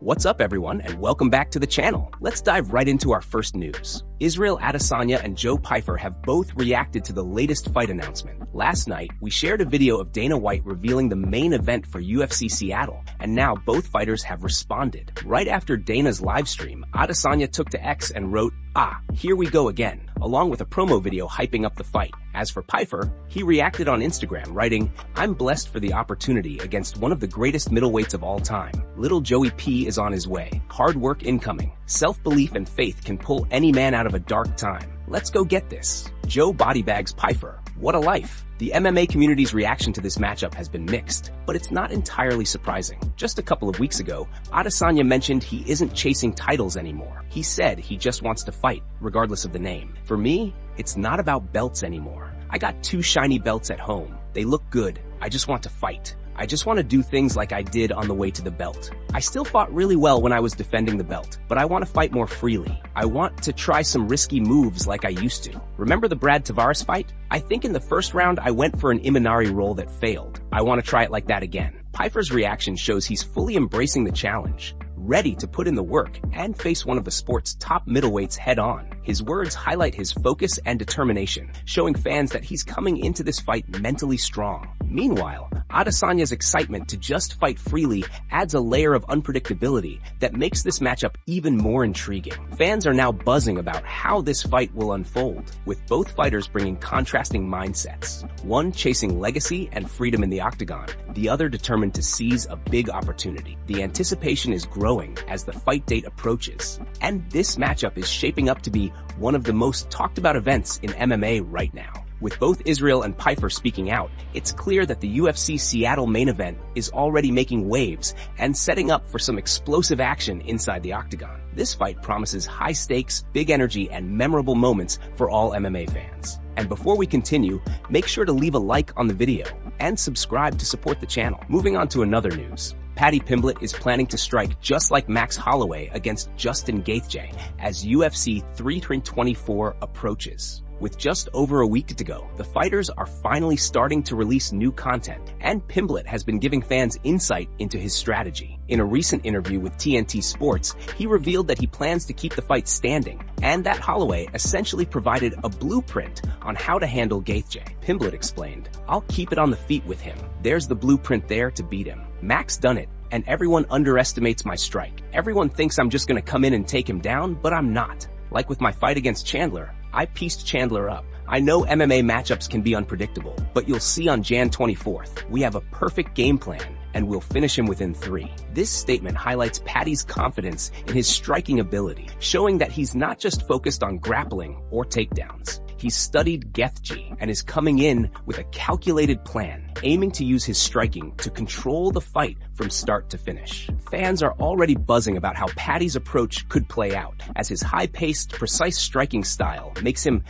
What's up, everyone, and welcome back to the channel. Let's dive right into our first news. Israel Adesanya and Joe Pyfer have both reacted to the latest fight announcement. Last night, we shared a video of Dana White revealing the main event for UFC Seattle, and now both fighters have responded. Right after Dana's livestream, Adesanya took to X and wrote, "Ah, here we go again," along with a promo video hyping up the fight. As for Pyfer, he reacted on Instagram, writing, "I'm blessed for the opportunity against one of the greatest middleweights of all time. Little Joey P is on his way. Hard work incoming. Self-belief and faith can pull any man out of a dark time. Let's go get this." Joe bodybags Pyfer. What a life. The MMA community's reaction to this matchup has been mixed, but it's not entirely surprising. Just a couple of weeks ago, Adesanya mentioned he isn't chasing titles anymore. He said he just wants to fight, regardless of the name. For me, it's not about belts anymore. I got 2 shiny belts at home. They look good. I just want to fight. I just want to do things like I did on the way to the belt. I still fought really well when I was defending the belt, but I want to fight more freely. I want to try some risky moves like I used to. Remember the Brad Tavares fight? I think in the first round I went for an Imanari roll that failed. I want to try it like that again. Pyfer's reaction shows he's fully embracing the challenge, ready to put in the work and face one of the sport's top middleweights head-on. His words highlight his focus and determination, showing fans that he's coming into this fight mentally strong. Meanwhile, Adesanya's excitement to just fight freely adds a layer of unpredictability that makes this matchup even more intriguing. Fans are now buzzing about how this fight will unfold, with both fighters bringing contrasting mindsets. One chasing legacy and freedom in the octagon, the other determined to seize a big opportunity. The anticipation is growing as the fight date approaches, and this matchup is shaping up to be one of the most talked about events in MMA right now. With both Israel and Pyfer speaking out, it's clear that the UFC Seattle main event is already making waves and setting up for some explosive action inside the octagon. This fight promises high stakes, big energy, and memorable moments for all MMA fans. And before we continue, make sure to leave a like on the video and subscribe to support the channel. Moving on to another news. Paddy Pimblett is planning to strike just like Max Holloway against Justin Gaethje as UFC 324 approaches. With just over a week to go, the fighters are finally starting to release new content, and Pimblett has been giving fans insight into his strategy. In a recent interview with TNT Sports, he revealed that he plans to keep the fight standing, and that Holloway essentially provided a blueprint on how to handle Gaethje. Pimblett explained, "I'll keep it on the feet with him. There's the blueprint there to beat him. Max done it, and everyone underestimates my strike. Everyone thinks I'm just gonna come in and take him down, but I'm not. Like with my fight against Chandler, I pieced Chandler up. I know MMA matchups can be unpredictable, but you'll see on Jan 24th, we have a perfect game plan, and we'll finish him within 3. This statement highlights Paddy's confidence in his striking ability, showing that he's not just focused on grappling or takedowns. He's studied Gaethje and is coming in with a calculated plan, aiming to use his striking to control the fight from start to finish. Fans are already buzzing about how Paddy's approach could play out, as his high-paced, precise striking style makes him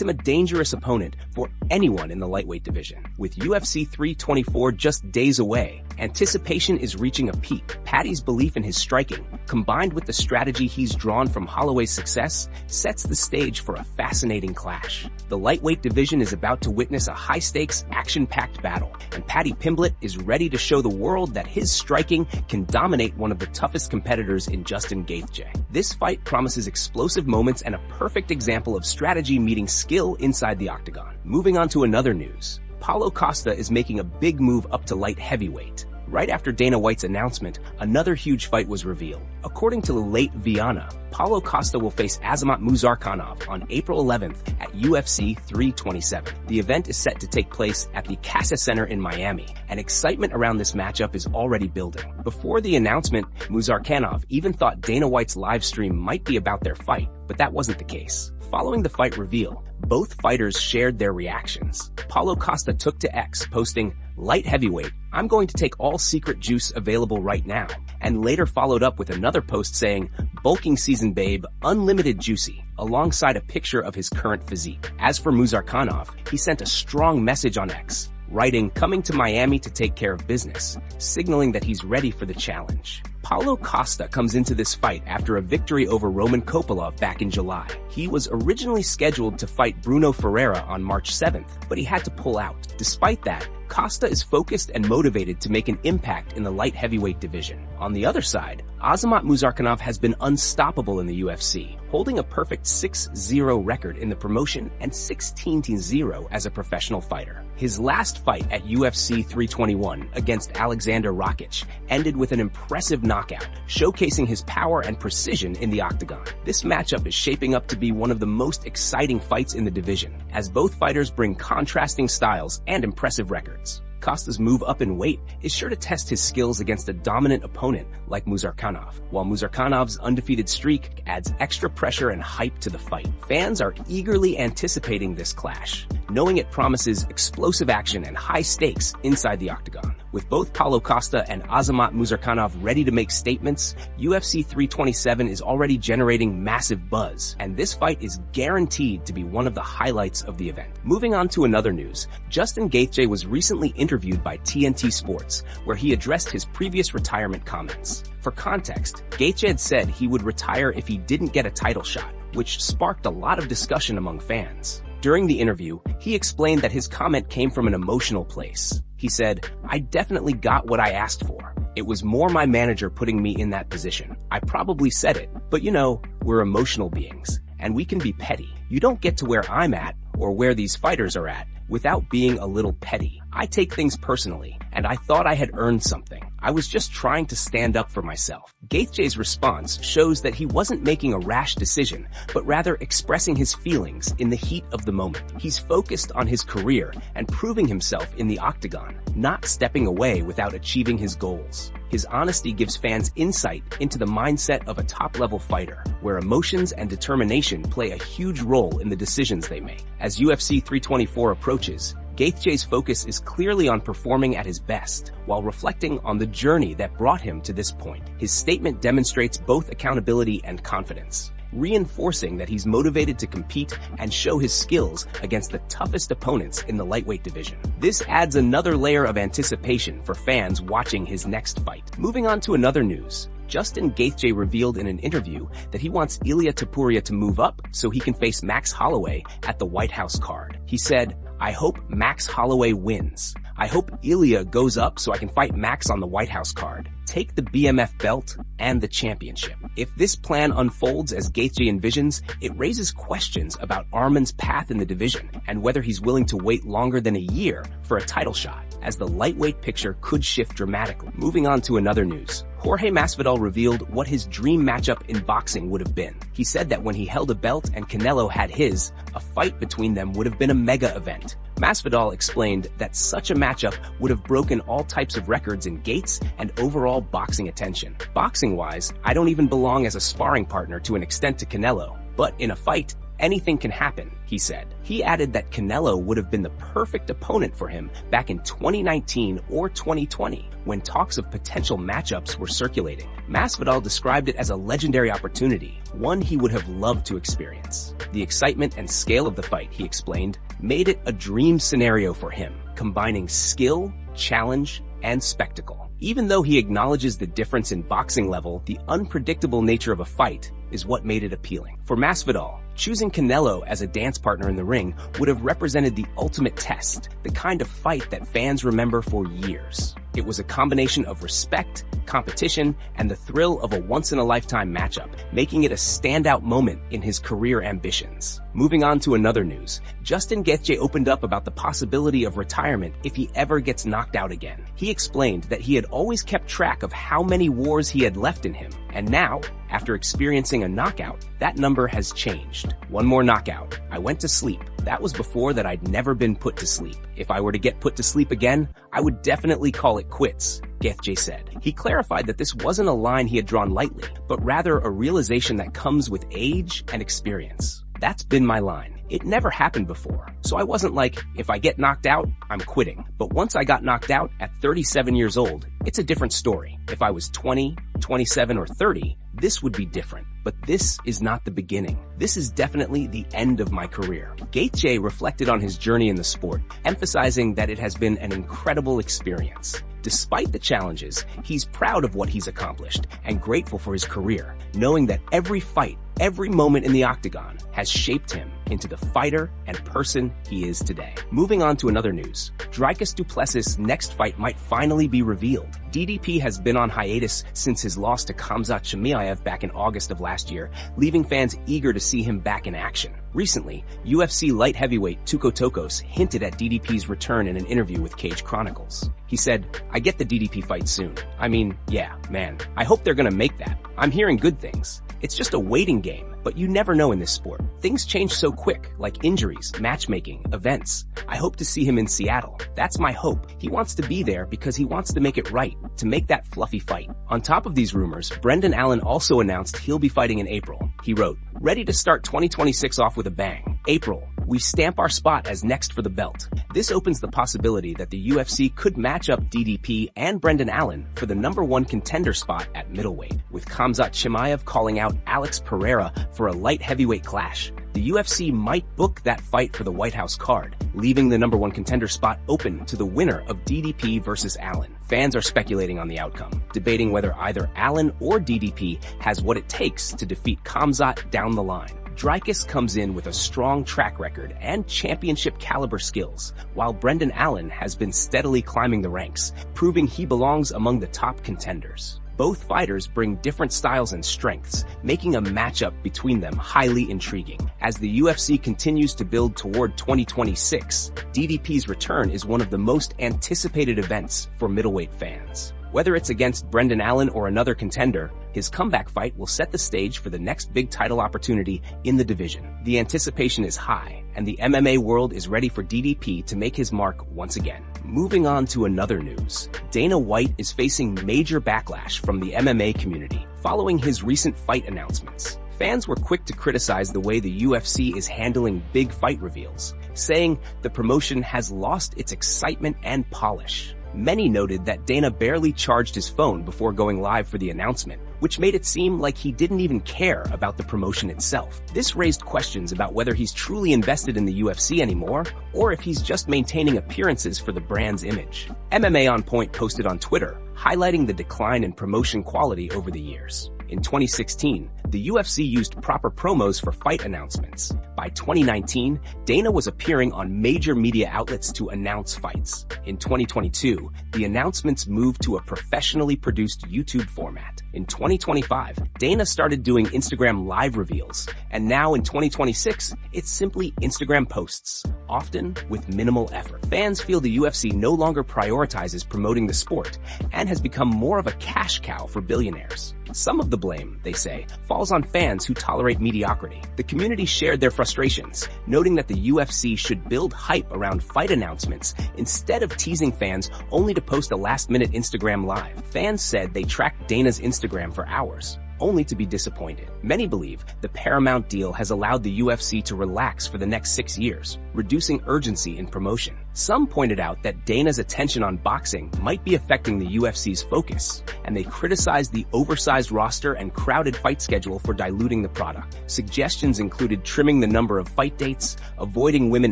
a dangerous opponent for anyone in the lightweight division. With UFC 324 just days away, anticipation is reaching a peak. Paddy's belief in his striking, combined with the strategy he's drawn from Holloway's success, sets the stage for a fascinating clash. The lightweight division is about to witness a high-stakes, action-packed battle, and Paddy Pimblett is ready to show the world that his striking can dominate one of the toughest competitors in Justin Gaethje. This fight promises explosive moments and a perfect example of strategy meeting skill inside the octagon. Moving on to another news. Paulo Costa is making a big move up to light heavyweight. Right after Dana White's announcement, another huge fight was revealed. According to the late Viana, Paulo Costa will face Azamat Muzarkanov on April 11th at UFC 327. The event is set to take place at the Casa Center in Miami, and excitement around this matchup is already building. Before the announcement, Muzarkanov even thought Dana White's live stream might be about their fight, but that wasn't the case. Following the fight reveal, both fighters shared their reactions. Paulo Costa took to X, posting, "Light heavyweight, I'm going to take all secret juice available right now," and later followed up with another post saying, "Bulking season babe, unlimited juicy," alongside a picture of his current physique. As for Muzarkanov, he sent a strong message on X, writing, "Coming to Miami to take care of business," signaling that he's ready for the challenge. Paulo Costa comes into this fight after a victory over Roman Kopylov back in July. He was originally scheduled to fight Bruno Ferreira on March 7th, but he had to pull out. Despite that, Costa is focused and motivated to make an impact in the light heavyweight division. On the other side, Azamat Muzarkanov has been unstoppable in the UFC, holding a perfect 6-0 record in the promotion and 16-0 as a professional fighter. His last fight at UFC 321 against Alexander Rakic ended with an impressive knockout, showcasing his power and precision in the octagon. This matchup is shaping up to be one of the most exciting fights in the division, as both fighters bring contrasting styles and impressive records. Costa's move up in weight is sure to test his skills against a dominant opponent like Muzarkanov, while Muzarkanov's undefeated streak adds extra pressure and hype to the fight. Fans are eagerly anticipating this clash, knowing it promises explosive action and high stakes inside the octagon. With both Paulo Costa and Azamat Muzarkanov ready to make statements, UFC 327 is already generating massive buzz, and this fight is guaranteed to be one of the highlights of the event. Moving on to another news, Justin Gaethje was recently interviewed by TNT Sports, where he addressed his previous retirement comments. For context, Gaethje had said he would retire if he didn't get a title shot, which sparked a lot of discussion among fans. During the interview, he explained that his comment came from an emotional place. He said, "I definitely got what I asked for. It was more my manager putting me in that position. I probably said it, but you know, we're emotional beings, and we can be petty. You don't get to where I'm at, or where these fighters are at, without being a little petty. I take things personally, and I thought I had earned something. I was just trying to stand up for myself." Gaethje's response shows that he wasn't making a rash decision, but rather expressing his feelings in the heat of the moment. He's focused on his career and proving himself in the octagon, not stepping away without achieving his goals. His honesty gives fans insight into the mindset of a top-level fighter, where emotions and determination play a huge role in the decisions they make. As UFC 324 approaches, Gaethje's focus is clearly on performing at his best, while reflecting on the journey that brought him to this point. His statement demonstrates both accountability and confidence, reinforcing that he's motivated to compete and show his skills against the toughest opponents in the lightweight division. This adds another layer of anticipation for fans watching his next fight. Moving on to another news, Justin Gaethje revealed in an interview that he wants Ilia Topuria to move up so he can face Max Holloway at the White House card. He said, "I hope Max Holloway wins. I hope Ilia goes up so I can fight Max on the White House card, take the BMF belt, and the championship." If this plan unfolds as Gaethje envisions, it raises questions about Arman's path in the division and whether he's willing to wait longer than a year for a title shot, as the lightweight picture could shift dramatically. Moving on to another news, Jorge Masvidal revealed what his dream matchup in boxing would have been. He said that when he held a belt and Canelo had his, a fight between them would have been a mega event. Masvidal explained that such a matchup would have broken all types of records in gates and overall boxing attention. Boxing-wise, I don't even belong as a sparring partner to an extent to Canelo, but in a fight, anything can happen, he said. He added that Canelo would have been the perfect opponent for him back in 2019 or 2020, when talks of potential matchups were circulating. Masvidal described it as a legendary opportunity, one he would have loved to experience. The excitement and scale of the fight, he explained, made it a dream scenario for him, combining skill, challenge, and spectacle. Even though he acknowledges the difference in boxing level, the unpredictable nature of a fight is what made it appealing. For Masvidal, choosing Canelo as a dance partner in the ring would have represented the ultimate test, the kind of fight that fans remember for years. It was a combination of respect, competition, and the thrill of a once-in-a-lifetime matchup, making it a standout moment in his career ambitions. Moving on to another news, Justin Gaethje opened up about the possibility of retirement if he ever gets knocked out again. He explained that he had always kept track of how many wars he had left in him, and now, after experiencing a knockout, that number has changed. One more knockout. I went to sleep. That was before that I'd never been put to sleep. If I were to get put to sleep again, I would definitely call it quits, Gaethje said. He clarified that this wasn't a line he had drawn lightly, but rather a realization that comes with age and experience. That's been my line. It never happened before, so I wasn't like, if I get knocked out, I'm quitting. But once I got knocked out at 37 years old, it's a different story. If I was 20, 27, or 30, this would be different. But this is not the beginning. This is definitely the end of my career. Gaethje reflected on his journey in the sport, emphasizing that it has been an incredible experience. Despite the challenges, he's proud of what he's accomplished and grateful for his career, knowing that every fight, every moment in the octagon has shaped him into the fighter and person he is today. Moving on to another news, Dricus du Plessis' next fight might finally be revealed. DDP has been on hiatus since his loss to Khamzat Chimaev back in August of last year, leaving fans eager to see him back in action. Recently, UFC light heavyweight Tuko Tokos hinted at DDP's return in an interview with Cage Chronicles. He said, "I get the DDP fight soon. I mean, yeah, man, I hope they're gonna make that. I'm hearing good things. It's just a waiting game, but you never know in this sport. Things change so quick, like injuries, matchmaking, events. I hope to see him in Seattle. That's my hope. He wants to be there because he wants to make it right, to make that fluffy fight." On top of these rumors, Brendan Allen also announced he'll be fighting in April. He wrote, "Ready to start 2026 off with a bang. April. We stamp our spot as next for the belt." This opens the possibility that the UFC could match up DDP and Brendan Allen for the #1 contender spot at middleweight, with Khamzat Chimaev calling out Alex Pereira for a light heavyweight clash. The UFC might book that fight for the White House card, leaving the #1 contender spot open to the winner of DDP versus Allen. Fans are speculating on the outcome, debating whether either Allen or DDP has what it takes to defeat Khamzat down the line. Dricus comes in with a strong track record and championship caliber skills, while Brendan Allen has been steadily climbing the ranks, proving he belongs among the top contenders. Both fighters bring different styles and strengths, making a matchup between them highly intriguing. As the UFC continues to build toward 2026, DDP's return is one of the most anticipated events for middleweight fans. Whether it's against Brendan Allen or another contender, his comeback fight will set the stage for the next big title opportunity in the division. The anticipation is high, and the MMA world is ready for DDP to make his mark once again. Moving on to another news, Dana White is facing major backlash from the MMA community following his recent fight announcements. Fans were quick to criticize the way the UFC is handling big fight reveals, saying the promotion has lost its excitement and polish. Many noted that Dana barely charged his phone before going live for the announcement, which made it seem like he didn't even care about the promotion itself. This raised questions about whether he's truly invested in the UFC anymore, or if he's just maintaining appearances for the brand's image. MMA On Point posted on Twitter, highlighting the decline in promotion quality over the years. In 2016, the UFC used proper promos for fight announcements. By 2019, Dana was appearing on major media outlets to announce fights. In 2022, the announcements moved to a professionally produced YouTube format. In 2025, Dana started doing Instagram live reveals, and now in 2026, it's simply Instagram posts, often with minimal effort. Fans feel the UFC no longer prioritizes promoting the sport and has become more of a cash cow for billionaires. Some of the blame, they say, falls on fans who tolerate mediocrity. The community shared their frustrations, noting that the UFC should build hype around fight announcements instead of teasing fans only to post a last-minute Instagram live. Fans said they tracked Dana's Instagram for hours, only to be disappointed. Many believe the Paramount deal has allowed the UFC to relax for the next 6 years, reducing urgency in promotion. Some pointed out that Dana's attention on boxing might be affecting the UFC's focus, and they criticized the oversized roster and crowded fight schedule for diluting the product. Suggestions included trimming the number of fight dates, avoiding women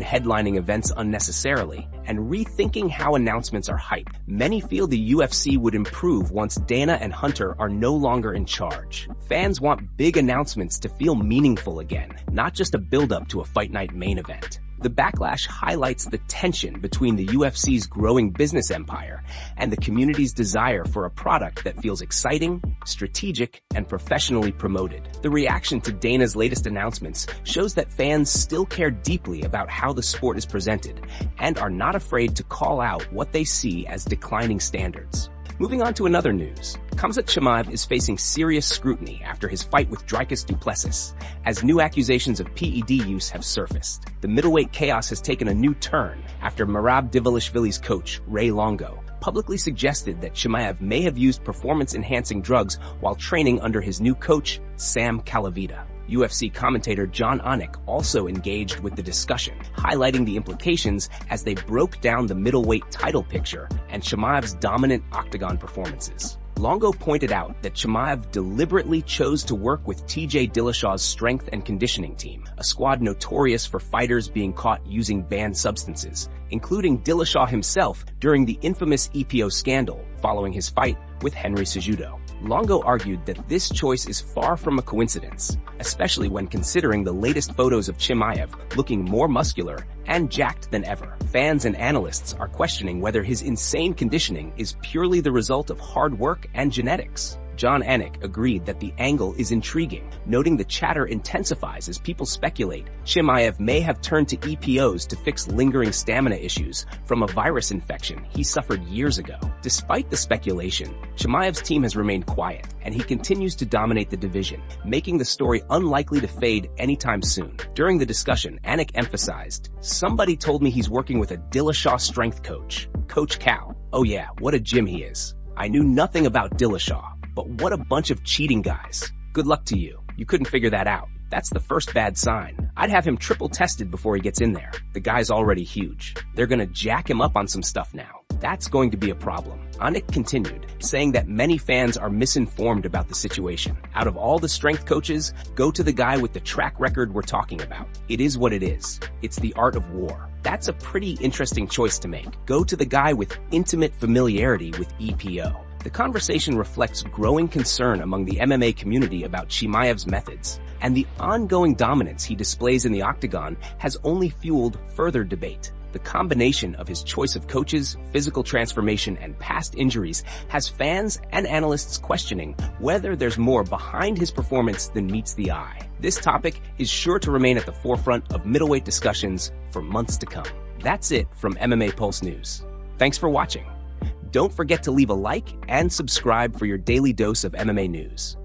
headlining events unnecessarily, and rethinking how announcements are hyped. Many feel the UFC would improve once Dana and Hunter are no longer in charge. Fans want big announcements to feel meaningful again, not just a build-up to a fight night main event. The backlash highlights the tension between the UFC's growing business empire and the community's desire for a product that feels exciting, strategic, and professionally promoted. The reaction to Dana's latest announcements shows that fans still care deeply about how the sport is presented and are not afraid to call out what they see as declining standards. Moving on to another news, Khamzat Chimaev is facing serious scrutiny after his fight with Dricus du Plessis, as new accusations of PED use have surfaced. The middleweight chaos has taken a new turn after Merab Dvalishvili's coach, Ray Longo, publicly suggested that Chimaev may have used performance-enhancing drugs while training under his new coach, Sam Calavita. UFC commentator John Anik also engaged with the discussion, highlighting the implications as they broke down the middleweight title picture and Chimaev's dominant octagon performances. Longo pointed out that Chimaev deliberately chose to work with TJ Dillashaw's strength and conditioning team, a squad notorious for fighters being caught using banned substances, including Dillashaw himself during the infamous EPO scandal following his fight with Henry Cejudo. Longo argued that this choice is far from a coincidence, especially when considering the latest photos of Chimaev looking more muscular and jacked than ever. Fans and analysts are questioning whether his insane conditioning is purely the result of hard work and genetics. John Anik agreed that the angle is intriguing, noting the chatter intensifies as people speculate Chimaev may have turned to EPOs to fix lingering stamina issues from a virus infection he suffered years ago. Despite the speculation, Chimaev's team has remained quiet, and he continues to dominate the division, making the story unlikely to fade anytime soon. During the discussion, Anik emphasized, "Somebody told me he's working with a Dillashaw strength coach, Coach Cal. Oh yeah, what a gym he is. I knew nothing about Dillashaw. But what a bunch of cheating guys. Good luck to you. You couldn't figure that out. That's the first bad sign. I'd have him triple tested before he gets in there. The guy's already huge. They're gonna jack him up on some stuff now. That's going to be a problem." Anik continued, saying that many fans are misinformed about the situation. Out of all the strength coaches, go to the guy with the track record we're talking about. It is what it is. It's the art of war. That's a pretty interesting choice to make. Go to the guy with intimate familiarity with EPO. The conversation reflects growing concern among the MMA community about Chimaev's methods, and the ongoing dominance he displays in the octagon has only fueled further debate. The combination of his choice of coaches, physical transformation, and past injuries has fans and analysts questioning whether there's more behind his performance than meets the eye. This topic is sure to remain at the forefront of middleweight discussions for months to come. That's it from MMA Pulse News. Thanks for watching. Don't forget to leave a like and subscribe for your daily dose of MMA news.